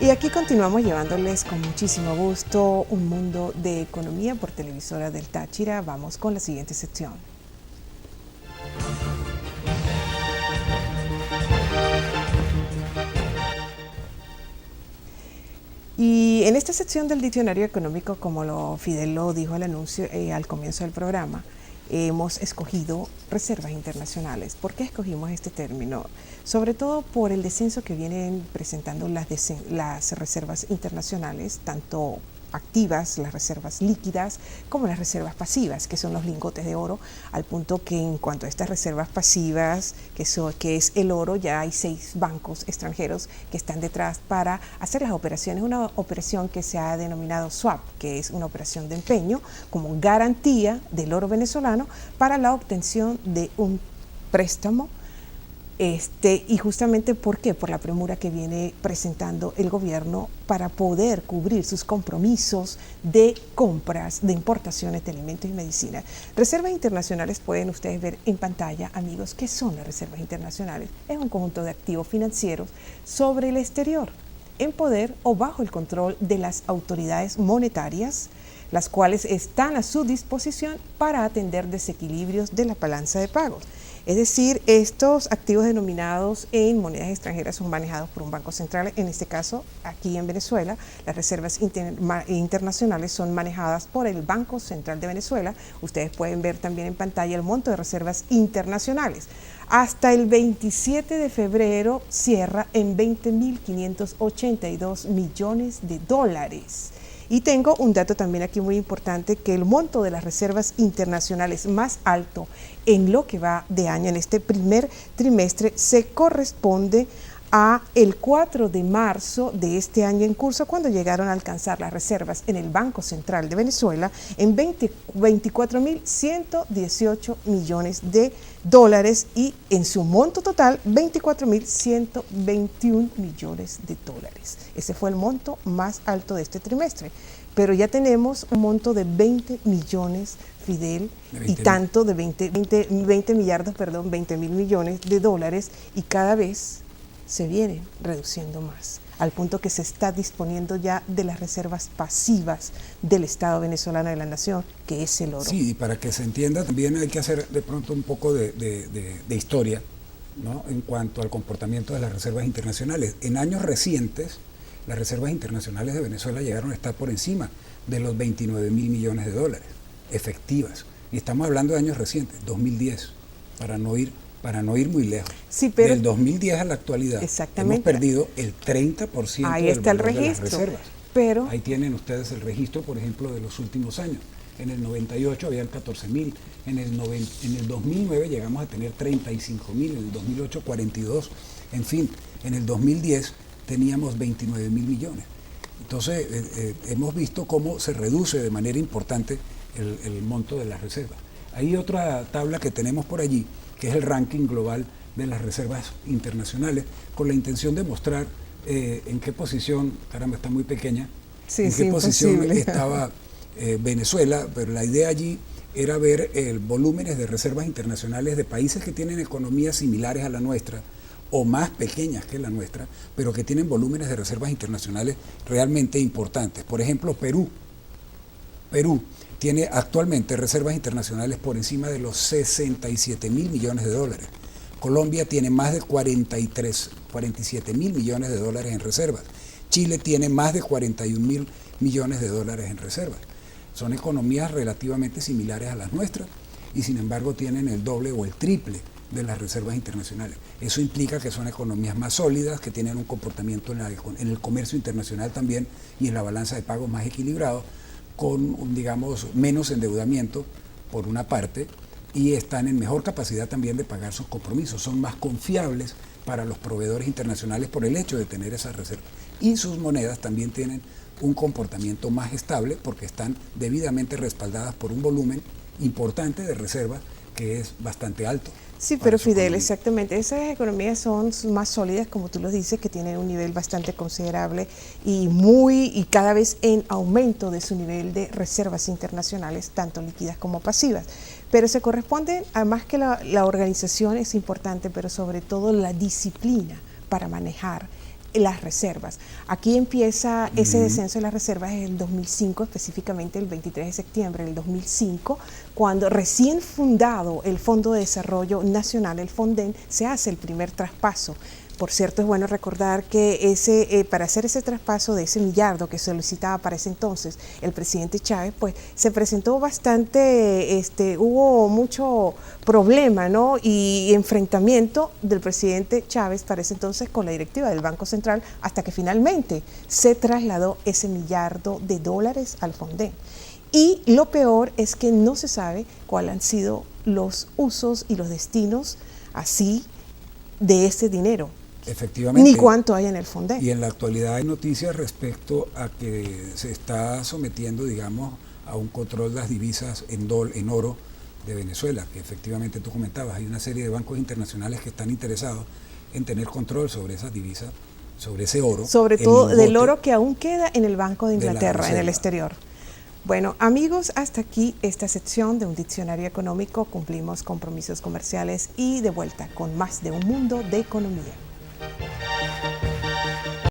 Y aquí continuamos llevándoles con muchísimo gusto un mundo de economía por Televisora del Táchira. Vamos con la siguiente sección. Y en esta sección del diccionario económico, como Fidel lo dijo al anuncio, al comienzo del programa, hemos escogido reservas internacionales. ¿Por qué escogimos este término? Sobre todo por el descenso que vienen presentando las reservas internacionales, tanto activas, las reservas líquidas, como las reservas pasivas, que son los lingotes de oro, al punto que en cuanto a estas reservas pasivas, que es el oro, ya hay 6 bancos extranjeros que están detrás para hacer las operaciones. Una operación que se ha denominado swap, que es una operación de empeño como garantía del oro venezolano para la obtención de un préstamo. Y justamente, ¿por qué? Por la premura que viene presentando el gobierno para poder cubrir sus compromisos de compras, de importaciones de alimentos y medicinas. Reservas internacionales, pueden ustedes ver en pantalla, amigos, ¿qué son las reservas internacionales? Es un conjunto de activos financieros sobre el exterior, en poder o bajo el control de las autoridades monetarias, las cuales están a su disposición para atender desequilibrios de la balanza de pagos. Es decir, estos activos denominados en monedas extranjeras son manejados por un banco central. En este caso, aquí en Venezuela, las reservas internacionales son manejadas por el Banco Central de Venezuela. Ustedes pueden ver también en pantalla el monto de reservas internacionales. Hasta el 27 de febrero cierra en 20.582 millones de dólares. Y tengo un dato también aquí muy importante, que el monto de las reservas internacionales más alto en lo que va de año, en este primer trimestre, se corresponde a el 4 de marzo de este año en curso, cuando llegaron a alcanzar las reservas en el Banco Central de Venezuela en 24.118 millones de dólares y en su monto total 24.121 millones de dólares. Ese fue el monto más alto de este trimestre. Pero ya tenemos un monto de 20 millones, Fidel, y tanto de 20 mil millones de dólares, y cada vez se viene reduciendo más, al punto que se está disponiendo ya de las reservas pasivas del Estado venezolano de la nación, que es el oro. Sí, y para que se entienda también hay que hacer de pronto un poco de historia, ¿no?, en cuanto al comportamiento de las reservas internacionales. En años recientes, las reservas internacionales de Venezuela llegaron a estar por encima de los 29 mil millones de dólares efectivas. Y estamos hablando de años recientes, 2010, para no ir muy lejos. Sí, pero del 2010 a la actualidad hemos perdido el 30% ahí del está el valor registro, de las reservas. Pero ahí tienen ustedes el registro, por ejemplo, de los últimos años. En el 98 habían 14 mil, en el 2009 llegamos a tener 35 mil, en el 2008 42, en fin, en el 2010 teníamos 29 mil millones. Entonces hemos visto cómo se reduce de manera importante el monto de las reservas. Hay otra tabla que tenemos por allí, que es el ranking global de las reservas internacionales, con la intención de mostrar en qué posición, caramba, está muy pequeña, en qué posición estaba Venezuela, pero la idea allí era ver volúmenes de reservas internacionales de países que tienen economías similares a la nuestra, o más pequeñas que la nuestra, pero que tienen volúmenes de reservas internacionales realmente importantes. Por ejemplo, Perú tiene actualmente reservas internacionales por encima de los 67 mil millones de dólares. Colombia tiene más de 47 mil millones de dólares en reservas. Chile tiene más de 41 mil millones de dólares en reservas. Son economías relativamente similares a las nuestras y sin embargo tienen el doble o el triple de las reservas internacionales. Eso implica que son economías más sólidas, que tienen un comportamiento en el comercio internacional también y en la balanza de pagos más equilibrado, con, digamos, menos endeudamiento por una parte, y están en mejor capacidad también de pagar sus compromisos. Son más confiables para los proveedores internacionales por el hecho de tener esas reservas. Y sus monedas también tienen un comportamiento más estable porque están debidamente respaldadas por un volumen importante de reservas que es bastante alto. Sí, pero Fidel, exactamente, esas economías son más sólidas, como tú lo dices, que tienen un nivel bastante considerable y cada vez en aumento de su nivel de reservas internacionales, tanto líquidas como pasivas. Pero se corresponde, además que la organización es importante, pero sobre todo la disciplina para manejar las reservas. Aquí empieza ese descenso de las reservas en el 2005, específicamente el 23 de septiembre del 2005, cuando recién fundado el Fondo de Desarrollo Nacional, el FONDEN, se hace el primer traspaso. Por cierto, es bueno recordar que para hacer ese traspaso de ese millardo que solicitaba para ese entonces el presidente Chávez, pues se presentó bastante, hubo mucho problema, ¿no? Y enfrentamiento del presidente Chávez para ese entonces con la directiva del Banco Central, hasta que finalmente se trasladó ese millardo de dólares al FONDEN. Y lo peor es que no se sabe cuáles han sido los usos y los destinos así de ese dinero. Efectivamente. Ni cuánto hay en el FONDEN. Y en la actualidad hay noticias respecto a que se está sometiendo, digamos, a un control de las divisas en oro de Venezuela, que efectivamente tú comentabas, hay una serie de bancos internacionales que están interesados en tener control sobre esas divisas, sobre ese oro. Sobre todo del oro que aún queda en el Banco de Inglaterra, en el exterior. Bueno, amigos, hasta aquí esta sección de un diccionario económico. Cumplimos compromisos comerciales y de vuelta con más de Un Mundo de Economía.